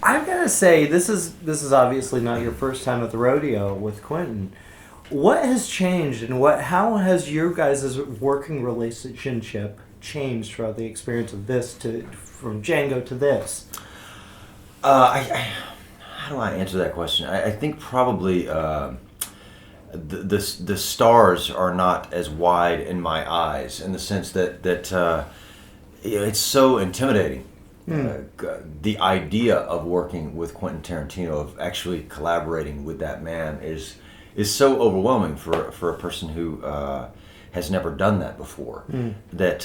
I've got to say, this is obviously not your first time at the rodeo with Quentin. What has changed, and how has your guys' working relationship changed throughout the experience of this to from Django to this? How do I answer that question? I think probably the stars are not as wide in my eyes in the sense that it's so intimidating. The idea of working with Quentin Tarantino, of actually collaborating with that man, is so overwhelming for a person who has never done that before. That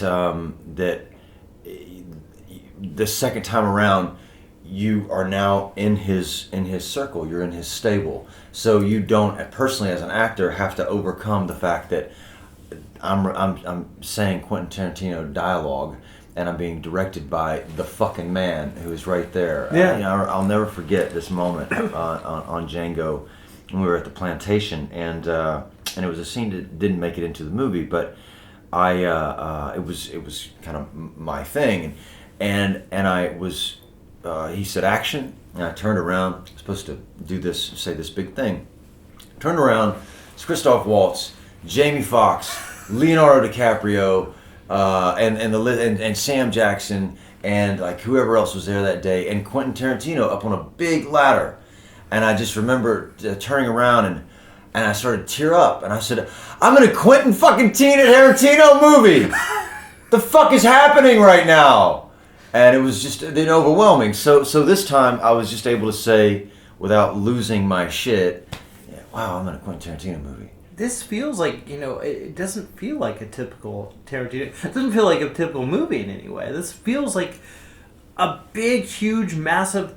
the second time around, you are now in his circle. You're in his stable, so you don't personally, as an actor, have to overcome the fact that I'm saying Quentin Tarantino dialogue, and I'm being directed by the fucking man who is right there. Yeah. I'll never forget this moment on Django when we were at the plantation, and it was a scene that didn't make it into the movie, but it was kind of my thing, and I was. He said action, and I turned around. I was supposed to say this big thing. Turned around. It's Christoph Waltz, Jamie Foxx, Leonardo DiCaprio, and Sam Jackson, and like whoever else was there that day, and Quentin Tarantino up on a big ladder. And I just remember turning around and I started to tear up, and I said, "I'm in a Quentin fucking Tarantino movie. The fuck is happening right now?" And it was just overwhelming. So this time I was just able to say, without losing my shit, "Wow, I'm in a Quentin Tarantino movie." This feels like, it doesn't feel like a typical Tarantino. It doesn't feel like a typical movie in any way. This feels like a big, huge, massive,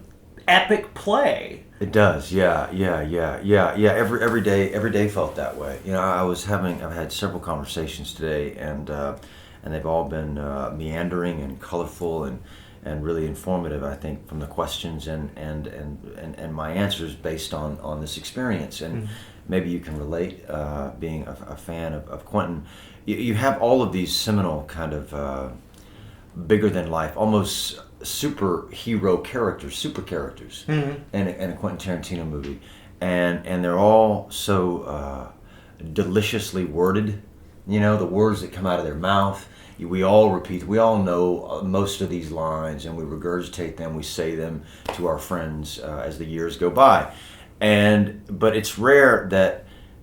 epic play. It does, yeah. Every day felt that way. I've had several conversations today, and they've all been meandering and colorful and really informative. I think from the questions and my answers based on this experience, and maybe you can relate, being a fan of Quentin. You have all of these seminal kind of bigger than life, almost superhero characters, super characters in a Quentin Tarantino movie, and they're all so deliciously worded. The words that come out of their mouth. We all repeat. We all know most of these lines, and we regurgitate them. We say them to our friends as the years go by, but it's rare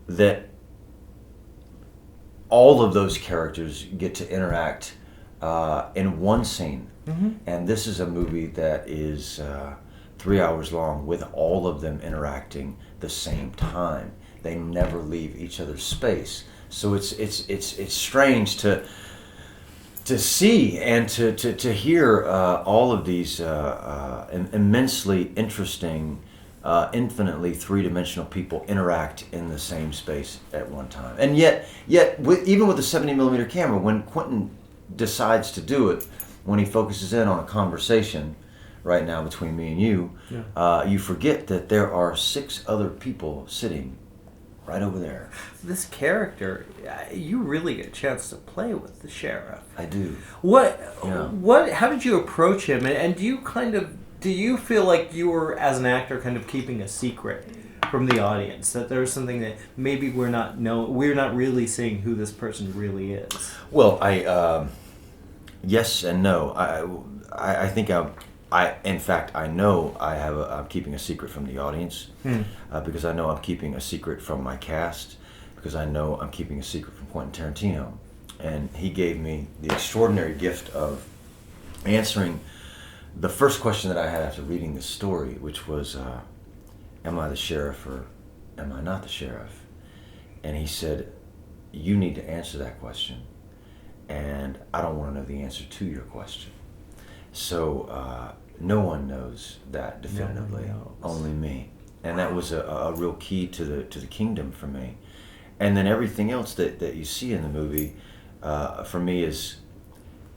that all of those characters get to interact in one scene. And this is a movie that is 3 hours long with all of them interacting the same time. They never leave each other's space. So it's strange to see and to hear all of these immensely interesting, infinitely three-dimensional people interact in the same space at one time. And yet even with the 70mm camera, when Quentin decides to do it, when he focuses in on a conversation right now between me and you, you forget that there are 6 other people sitting right over there. This character, you really get a chance to play with the sheriff. I do. How did you approach him, and do you feel like you were, as an actor, kind of keeping a secret from the audience, that there's something that maybe we're not really seeing who this person really is? Well, yes and no. I think in fact, I know I'm keeping a secret from the audience, because I know I'm keeping a secret from my cast, because I know I'm keeping a secret from Quentin Tarantino. And he gave me the extraordinary gift of answering the first question that I had after reading this story, which was, am I the sheriff or am I not the sheriff? And he said, you need to answer that question, and I don't want to know the answer to your question. So no one knows that definitively, only me. And that was a real key to the kingdom for me. And then everything else that you see in the movie, for me, is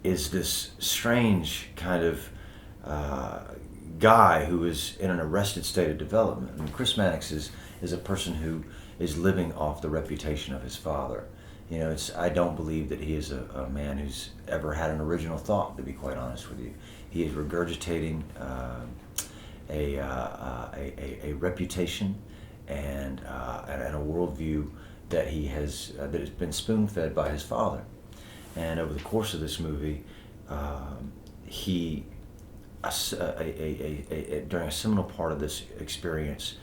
this strange kind of guy who is in an arrested state of development. I mean, Chris Mannix is a person who is living off the reputation of his father. I don't believe that he is a man who's ever had an original thought, to be quite honest with you. He is regurgitating a reputation and a worldview that he has that has been spoon-fed by his father. And over the course of this movie, he during a seminal part of this experience,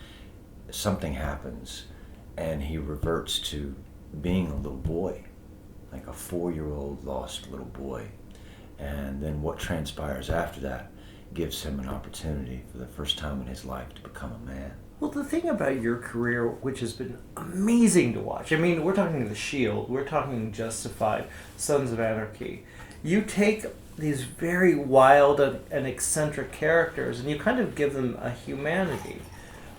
something happens, and he reverts to being a little boy, like a 4-year-old lost little boy. And then what transpires after that gives him an opportunity for the first time in his life to become a man. Well, the thing about your career, which has been amazing to watch, I mean, we're talking The Shield, we're talking Justified, Sons of Anarchy. You take these very wild and eccentric characters and you kind of give them a humanity.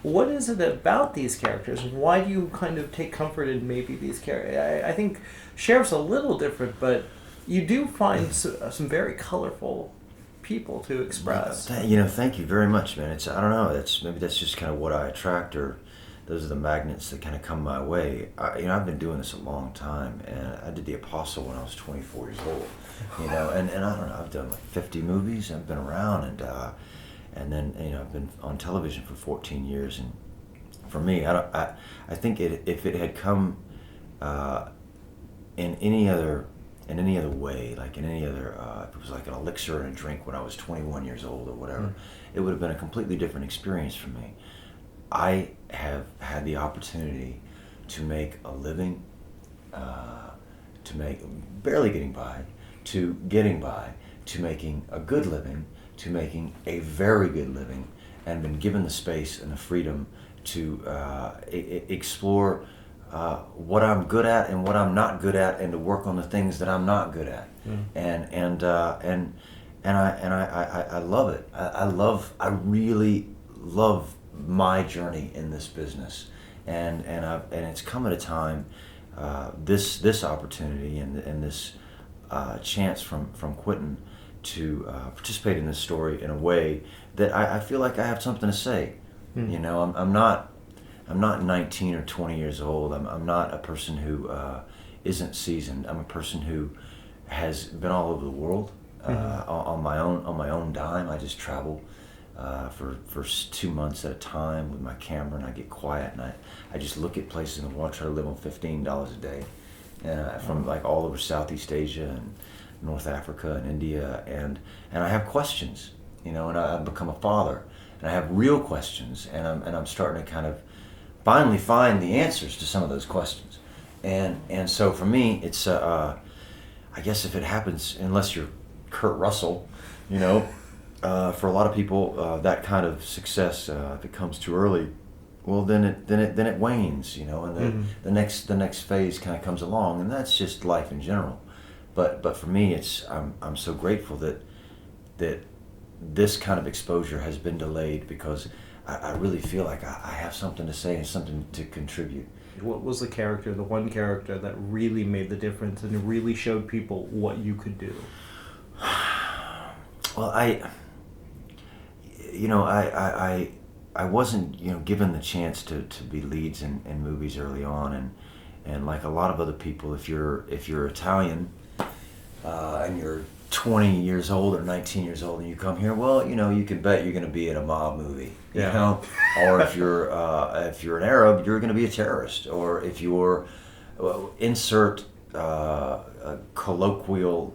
What is it about these characters? Why do you kind of take comfort in maybe these characters? I think Sheriff's a little different, but you do find some very colorful people to express. Thank you very much, man. I don't know. Maybe that's just kind of what I attract, or those are the magnets that kind of come my way. I've been doing this a long time, and I did The Apostle when I was 24 years old. And I don't know. I've done like 50 movies. I've been around, and then I've been on television for 14 years. And for me, I think if it had come in any other way, like in any other, if it was like an elixir and a drink when I was 21 years old or whatever, it would have been a completely different experience for me. I have had the opportunity to make a living, to make barely getting by, to getting by, to making a good living, to making a very good living, and been given the space and the freedom to explore what I'm good at and what I'm not good at, and to work on the things that I'm not good at. And I love it. I really love my journey in this business, and it's come at a time, this opportunity and this chance from Quentin to participate in this story in a way that I feel like I have something to say. I'm not 19 or 20 years old. I'm not a person who isn't seasoned. I'm a person who has been all over the world on my own dime. I just travel for 2 months at a time with my camera, and I get quiet, and I just look at places in the world, try to live on $15 a day, and from like all over Southeast Asia and North Africa and India, and I have questions, and I've become a father, and I have real questions, and I'm starting to kind of finally find the answers to some of those questions, and so for me, it's I guess if it happens, unless you're Kurt Russell, for a lot of people, that kind of success, if it comes too early, well, then it wanes, and the next phase kind of comes along, and that's just life in general. But for me, I'm so grateful that this kind of exposure has been delayed, because I really feel like I have something to say and something to contribute. What was the one character that really made the difference and really showed people what you could do? Well, I wasn't given the chance to be leads in movies early on, and like a lot of other people, if you're Italian and you're 20 years old or 19 years old and you come here, well, you can bet you're going to be in a mob movie, or if you're an Arab, you're going to be a terrorist, or if you're insert a colloquial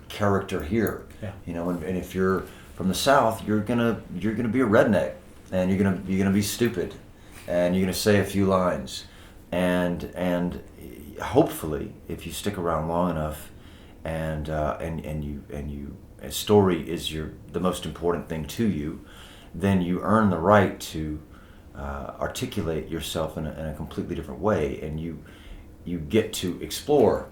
character here, and if you're from the South, you're gonna be a redneck, and you're gonna be stupid, and you're gonna say a few lines, and hopefully, if you stick around long enough, and story is the most important thing to you, then you earn the right to articulate yourself in a completely different way, and you get to explore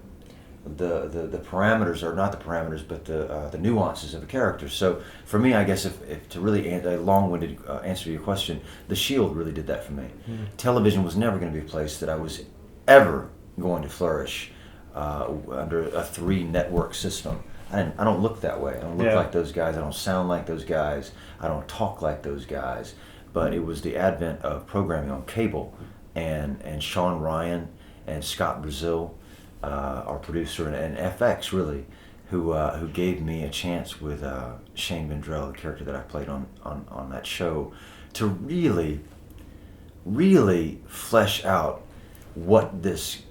the parameters, or not the parameters, but the nuances of a character. So for me, I guess if to really a long-winded answer to your question, The Shield really did that for me. Television was never going to be a place that I was ever going to flourish under a 3-network system. I don't look that way. I don't look like those guys. I don't sound like those guys. I don't talk like those guys. But it was the advent of programming on cable, and Sean Ryan and Scott Brazil, our producer, and FX really, who gave me a chance with Shane Vendrell, the character that I played on that show, to really flesh out what this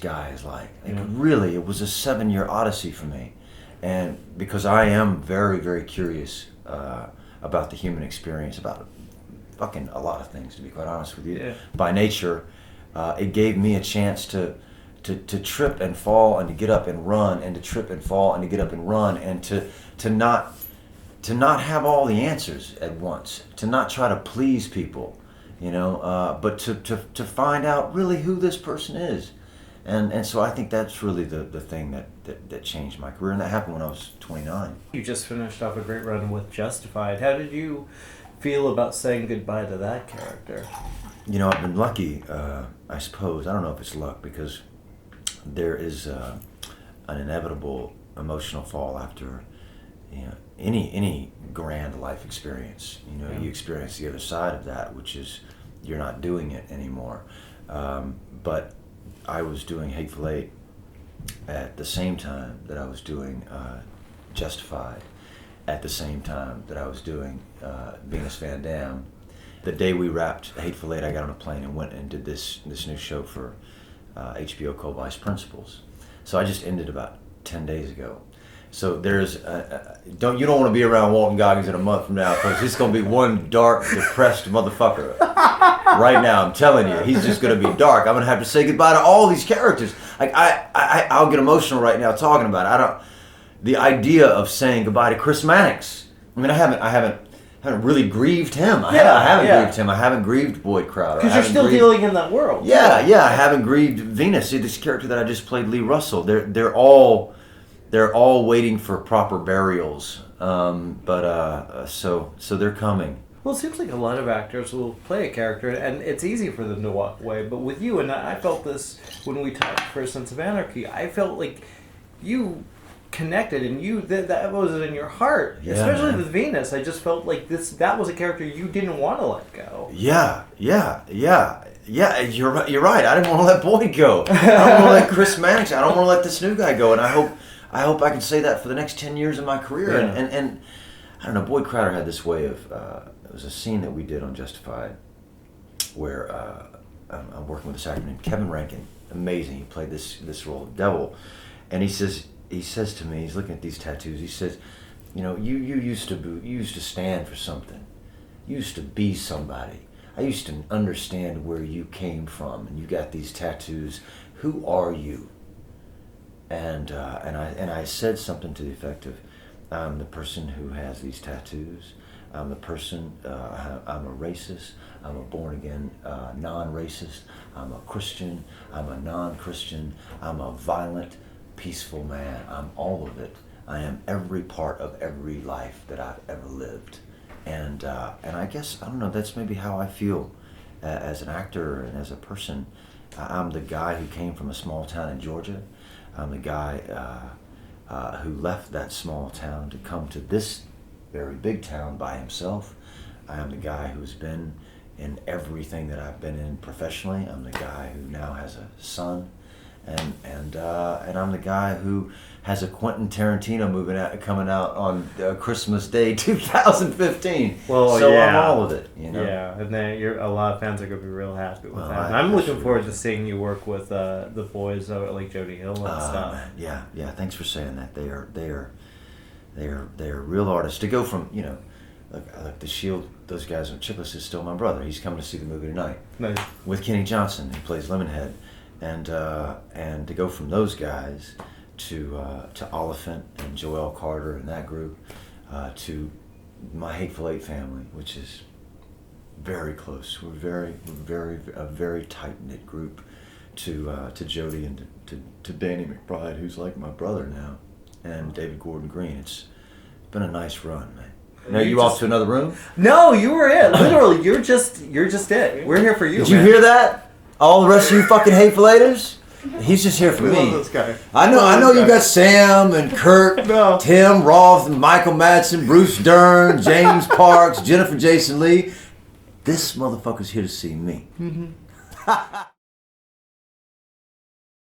guy is like. Really, it was a 7-year odyssey for me, and because I am very, very curious about the human experience, about fucking a lot of things, to be quite honest with you. Yeah. By nature, it gave me a chance to trip and fall and to get up and run, and to trip and fall and to get up and run, and to not have all the answers at once, to not try to please people, but to find out really who this person is. And so I think that's really the thing that changed my career, and that happened when I was 29. You just finished off a great run with Justified. How did you feel about saying goodbye to that character? I've been lucky, I suppose. I don't know if it's luck, because there is an inevitable emotional fall after any grand life experience. You experience the other side of that, which is you're not doing it anymore. But I was doing Hateful Eight at the same time that I was doing Justified, at the same time that I was doing Venus Van Dam. The day we wrapped Hateful Eight, I got on a plane and went and did this new show for HBO called Vice Principals. So I just ended about 10 days ago. So there's you don't want to be around Walton Goggins in a month from now, because he's going to be one dark, depressed motherfucker. Right now, I'm telling you, he's just going to be dark. I'm going to have to say goodbye to all these characters. Like I'll get emotional right now talking about it. The idea of saying goodbye to Chris Mannix. I mean, I haven't really grieved him. I haven't grieved him. I haven't grieved Boyd Crowder. Because you're still dealing in that world. Yeah. I haven't grieved Venus. See, this character that I just played, Leigh Russell. They're all waiting for proper burials. So they're coming. Well, it seems like a lot of actors will play a character, and it's easy for them to walk away. But with you, and I felt this when we talked for Sons of Anarchy, I felt like you connected, and that was in your heart. Yeah, especially man. with Venus, I just felt like that was a character you didn't want to let go. Yeah. You're right. I didn't want to let Boyd go. I don't want to let Chris Mannix. I don't want to let this new guy go. And I hope I can say that for the next 10 years of my career. Yeah. And I don't know. Boyd Crowder had this way of. It was a scene that we did on Justified, where I'm working with this actor named Kevin Rankin. Amazing. He played this role of Devil, and he says to me, he's looking at these tattoos. He says, you used to stand for something. You used to be somebody. I used to understand where you came from, and you got these tattoos. Who are you? And I said something to the effect of, I'm the person who has these tattoos. I'm the person, I'm a racist, I'm a born-again non-racist, I'm a Christian, I'm a non-Christian, I'm a violent, peaceful man. I'm all of it. I am every part of every life that I've ever lived. And I guess, I don't know, that's maybe how I feel as an actor and as a person. I'm the guy who came from a small town in Georgia. I'm the guy who left that small town to come to this very big town by himself. I am the guy who's been in everything that I've been in professionally. I'm the guy who now has a son, and I'm the guy who has a Quentin Tarantino coming out on Christmas Day 2015. Well, so yeah. I'm all of it, Yeah, and then a lot of fans are going to be real happy with Well, that. And I'm looking forward to seeing you work with the boys like Jody Hill and stuff. Yeah. Thanks for saying that. They are real artists. To go from like the Shield, those guys. Chickless is still my brother. He's coming to see the movie tonight. Nice. With Kenny Johnson, who plays Lemonhead, and to go from those guys to Oliphant and Joel Carter and that group, to my Hateful Eight family, which is very close. We're a very tight knit group. To Jody and to Danny McBride, who's like my brother now, and David Gordon Green. It's been a nice run, man. Now you off to another room? No, you were it. Literally, you're just it. We're here for you. Did you hear that? All the rest of you fucking Hateful Eighters? He's just here for We me. love this guy. I know you got Sam and Kurt, No. Tim Roth, and Michael Madsen, Bruce Dern, James Parks, Jennifer Jason Leigh. This motherfucker's here to see me.